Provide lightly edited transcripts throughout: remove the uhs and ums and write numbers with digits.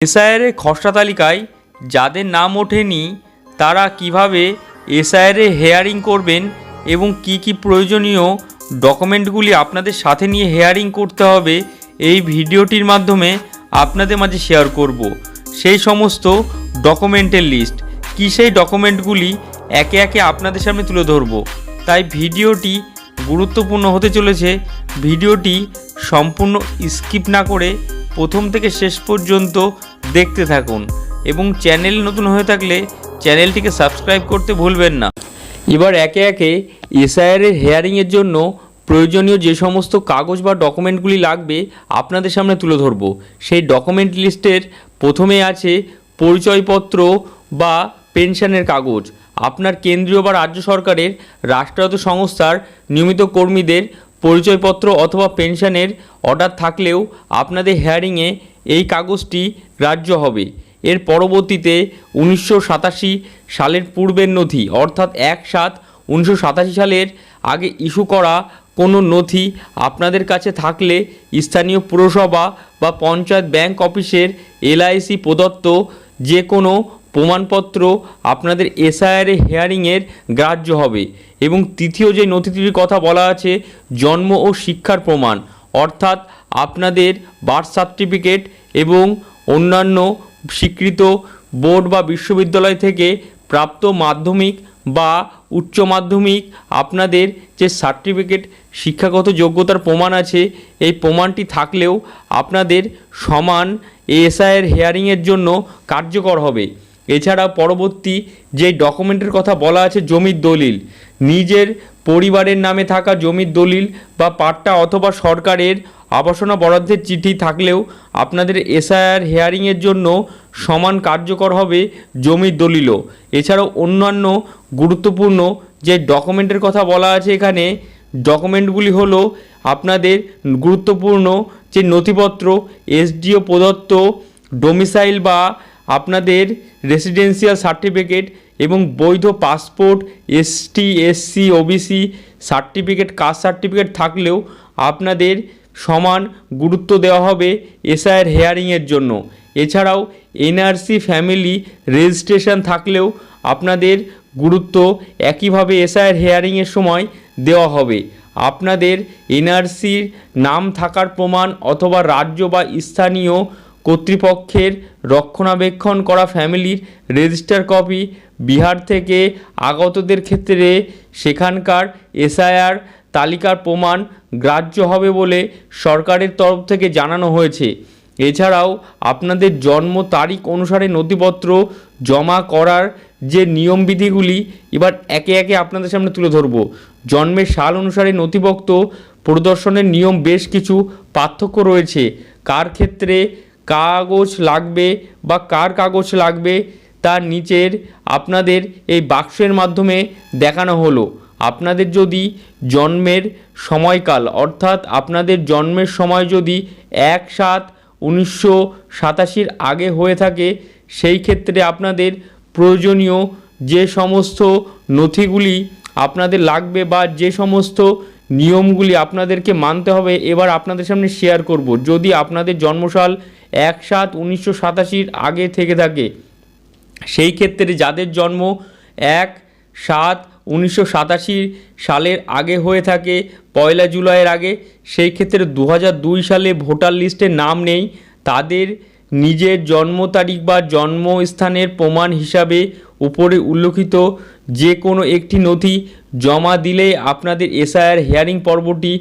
এসআইআরের খসড়া তালিকায় যাদের নাম ওঠেনি তারা কিভাবে এসআইআরে হেয়ারিং করবেন এবং কি কি প্রয়োজনীয় ডকুমেন্টগুলি আপনাদের সাথে নিয়ে হেয়ারিং করতে হবে এই ভিডিওটির মাধ্যমে আপনাদের মাঝে শেয়ার করব। সেই সমস্ত ডকুমেন্টের লিস্ট কি সেই ডকুমেন্টগুলি একে একে আপনাদের সামনে তুলে ধরব। তাই ভিডিওটি গুরুত্বপূর্ণ হতে চলেছে। ভিডিওটি সম্পূর্ণ স্কিপ না করে প্রথম থেকে শেষ পর্যন্ত দেখতে থাকুন এবং চ্যানেল নতুন হয়ে থাকলে চ্যানেলটিকে সাবস্ক্রাইব করতে ভুলবেন না। এবার একে একে এসআইআরের হেয়ারিংয়ের জন্য প্রয়োজনীয় যে সমস্ত কাগজ বা ডকুমেন্টগুলি লাগবে আপনাদের সামনে তুলে ধরব। সেই ডকুমেন্ট লিস্টের প্রথমে আছে পরিচয়পত্র বা পেনশনের কাগজ। আপনার কেন্দ্রীয় বা রাজ্য সরকারের রাষ্ট্রায়ত্ত সংস্থার নিয়মিত কর্মীদের পরিচয়পত্র অথবা পেনশনের অর্ডার থাকলেও আপনাদের হেয়ারিংয়ে এই কাগজটি গ্রাহ্য হবে। এর পরবর্তীতে 1987 সালের পূর্বের নথি অর্থাৎ 1/7/1987 সালের আগে ইস্যু করা কোনো নথি আপনাদের কাছে থাকলে স্থানীয় পুরসভা বা পঞ্চায়েত ব্যাংক অফিসের LIC প্রদত্ত যে কোনো প্রমাণপত্র আপনাদের এসআইআর হেয়ারিংয়ের গ্রাহ্য হবে। এবং তৃতীয় যে নথিটির কথা বলা আছে জন্ম ও শিক্ষার প্রমাণ অর্থাৎ আপনাদের বার্থ সার্টিফিকেট এবং অন্যান্য স্বীকৃত বোর্ড বা বিশ্ববিদ্যালয় থেকে প্রাপ্ত মাধ্যমিক বা উচ্চ মাধ্যমিক আপনাদের যে সার্টিফিকেট শিক্ষাগত যোগ্যতার প্রমাণ আছে এই প্রমাণটি থাকলেও আপনাদের সমান এসআইআর হেয়ারিংয়ের জন্য কার্যকর হবে। এছাড়া পরবর্তী যে ডকুমেন্টের কথা বলা আছে জমির দলিল, নিজের পরিবারের নামে থাকা জমির দলিল বা পাট্টা অথবা সরকারের আবাসনা বরাদ্দের চিঠি থাকলেও আপনাদের এসআইআর হেয়ারিংয়ের জন্য সমান কার্যকর হবে জমির দলিলও। এছাড়াও অন্যান্য গুরুত্বপূর্ণ যে ডকুমেন্টের কথা বলা আছে এখানে ডকুমেন্টগুলি হলো আপনাদের গুরুত্বপূর্ণ যে নথিপত্র SDO প্রদত্ত ডোমিসাইল বা আপনাদের রেসিডেন্সিয়াল সার্টিফিকেট এবং বৈধ passport ST SC OBC certificate caste certificate থাকলেও আপনাদের সমান গুরুত্ব দেওয়া হবে এসআইআর হেয়ারিংয়ের জন্য। এছাড়াও NRC ফ্যামিলি রেজিস্ট্রেশন থাকলেও আপনাদের গুরুত্ব একইভাবে এসআইআর হেয়ারিংয়ের সময় দেওয়া হবে। আপনাদের NRCর নাম থাকার প্রমাণ অথবা রাজ্য বা স্থানীয় কর্তৃপক্ষের রক্ষণাবেক্ষণ করা ফ্যামিলির রেজিস্টার কপি বিহার থেকে আগতদের ক্ষেত্রে সেখানকার এসআইআর তালিকার প্রমাণ গ্রাহ্য হবে বলে সরকারের তরফ থেকে জানানো হয়েছে। এছাড়াও আপনাদের জন্ম তারিখ অনুসারে নথিপত্র জমা করার যে নিয়মবিধিগুলি এবার একে একে আপনাদের সামনে তুলে ধরব। জন্মের সাল অনুসারে নথিপত্র প্রদর্শনের নিয়ম বেশ কিছু পার্থক্য রয়েছে। কার ক্ষেত্রে কাগজ লাগবে বা কার কাগজ লাগবে তার নিচের আপনাদের এই বাক্সের মাধ্যমে দেখানো হলো। আপনাদের যদি জন্মের সময়কাল অর্থাৎ আপনাদের জন্মের সময় যদি 1/7/1987 আগে হয়ে থাকে সেই ক্ষেত্রে আপনাদের প্রয়োজনীয় যে সমস্ত নথিগুলি আপনাদের লাগবে বা যে সমস্ত নিয়মগুলি আপনাদেরকে মানতে হবে এবার আপনাদের সামনে শেয়ার করব। যদি আপনাদের জন্মসাল 1/7/1987 আগে থেকে থাকে সেই ক্ষেত্রে যাদের জন্ম 1/7/1987 সালের আগে হয়ে থাকে 1 জুলাইয়ের আগে সেই ক্ষেত্রে 2002 সালে ভোটার লিস্টে নাম নেই তাদের নিজের জন্ম তারিখ বা জন্মস্থানের প্রমাণ হিসাবে উপরে উল্লেখিত যে কোনো একটি নথি জমা দিলেই আপনাদের এসআইআর হেয়ারিং পর্বটি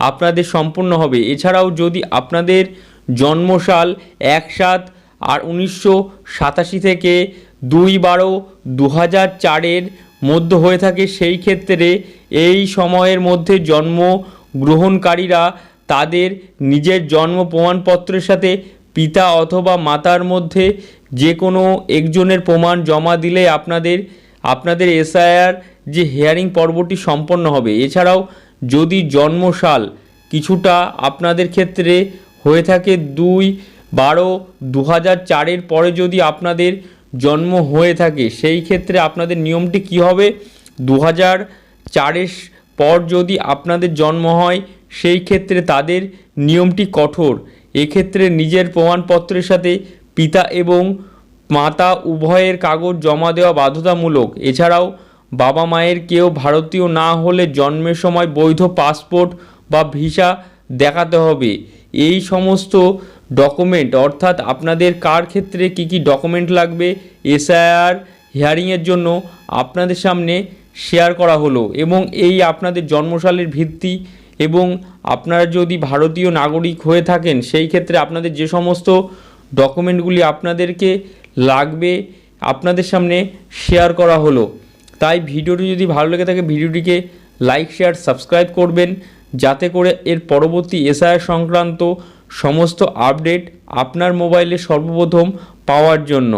আপনাদের সম্পূর্ণ হবে। এছাড়াও যদি আপনাদের জন্মসাল 1/7/1987 থেকে 2/12/2004 মধ্যে হয়ে থাকে সেই ক্ষেত্রে এই সময়ের মধ্যে জন্মগ্রহণকারীরা তাদের নিজের জন্ম প্রমাণপত্রের সাথে পিতা অথবা মাতার মধ্যে যে কোনো একজনের প্রমাণ জমা দিলে আপনাদের এসআইআর যে হেয়ারিং পর্বটি সম্পন্ন হবে। এছাড়াও যদি জন্মসাল কিছুটা আপনাদের ক্ষেত্রে হয়ে থাকে 2/12/2004 পরে যদি আপনাদের জন্ম হয়ে থাকে সেই ক্ষেত্রে আপনাদের নিয়মটি কি হবে 2004 পর যদি আপনাদের জন্ম হয় সেই ক্ষেত্রে তাদের নিয়মটি কঠোর। এক্ষেত্রে নিজের প্রমাণপত্রের সাথে পিতা এবং মাতা উভয়ের কাগজ জমা দেওয়া বাধ্যতামূলক। এছাড়াও বাবা মায়ের কেউ ভারতীয় না হলে জন্মের সময় বৈধ পাসপোর্ট বা ভিসা দেখাতে হবে। এই সমস্ত ডকুমেন্ট, অর্থাৎ আপনাদের কার ক্ষেত্রে কি কি ডকুমেন্ট লাগবে এসআইআর হিয়ারিংয়ের জন্য আপনাদের সামনে শেয়ার করা হলো। এবং এই আপনাদের জন্মসালের ভিত্তি এবং আপনারা যদি ভারতীয় নাগরিক হয়ে থাকেন সেই ক্ষেত্রে আপনাদের যে সমস্ত ডকুমেন্টগুলি আপনাদেরকে লাগবে আপনাদের সামনে শেয়ার করা হলো। তাই ভিডিওটি যদি ভালো লেগে থাকে ভিডিওটিকে লাইক, শেয়ার, সাবস্ক্রাইব করবেন, যাতে করে এর পরবর্তী এসআইআর সংক্রান্ত সমস্ত আপডেট আপনার মোবাইলে সর্বপ্রথম পাওয়ার জন্য।